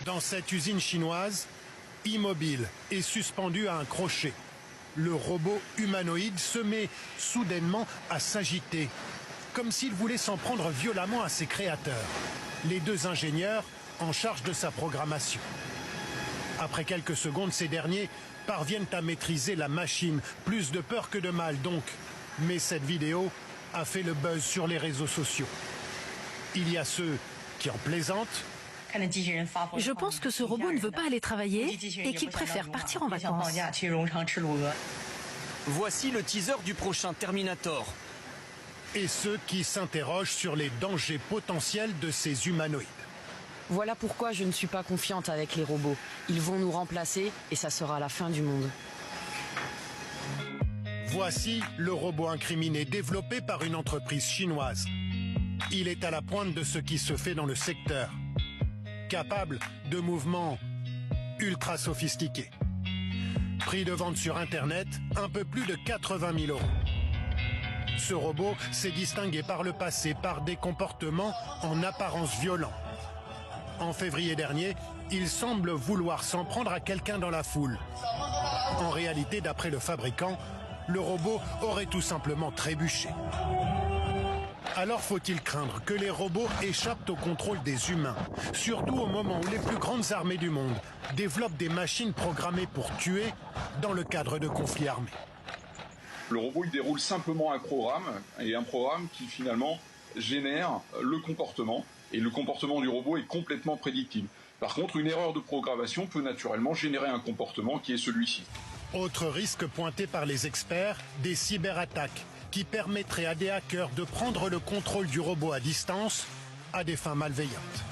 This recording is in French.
Dans cette usine chinoise, immobile et suspendu à un crochet, le robot humanoïde se met soudainement à s'agiter, comme s'il voulait s'en prendre violemment à ses créateurs, les deux ingénieurs en charge de sa programmation. Après quelques secondes, ces derniers parviennent à maîtriser la machine, plus de peur que de mal donc. Mais cette vidéo a fait le buzz sur les réseaux sociaux. Il y a ceux qui en plaisantent. Je pense que ce robot ne veut pas aller travailler et qu'il préfère partir en vacances. Voici le teaser du prochain Terminator. Et ceux qui s'interrogent sur les dangers potentiels de ces humanoïdes. Voilà pourquoi je ne suis pas confiante avec les robots. Ils vont nous remplacer et ça sera la fin du monde. Voici le robot incriminé développé par une entreprise chinoise. Il est à la pointe de ce qui se fait dans le secteur. Capable de mouvements ultra sophistiqués. Prix de vente sur Internet, un peu plus de 80 000 €. Ce robot s'est distingué par le passé par des comportements en apparence violents. En février dernier, il semble vouloir s'en prendre à quelqu'un dans la foule. En réalité, d'après le fabricant, le robot aurait tout simplement trébuché. Alors faut-il craindre que les robots échappent au contrôle des humains, surtout au moment où les plus grandes armées du monde développent des machines programmées pour tuer dans le cadre de conflits armés. Le robot, il déroule simplement un programme qui finalement génère le comportement, et le comportement du robot est complètement prédictible. Par contre, une erreur de programmation peut naturellement générer un comportement qui est celui-ci. Autre risque pointé par les experts, des cyberattaques qui permettraient à des hackers de prendre le contrôle du robot à distance à des fins malveillantes.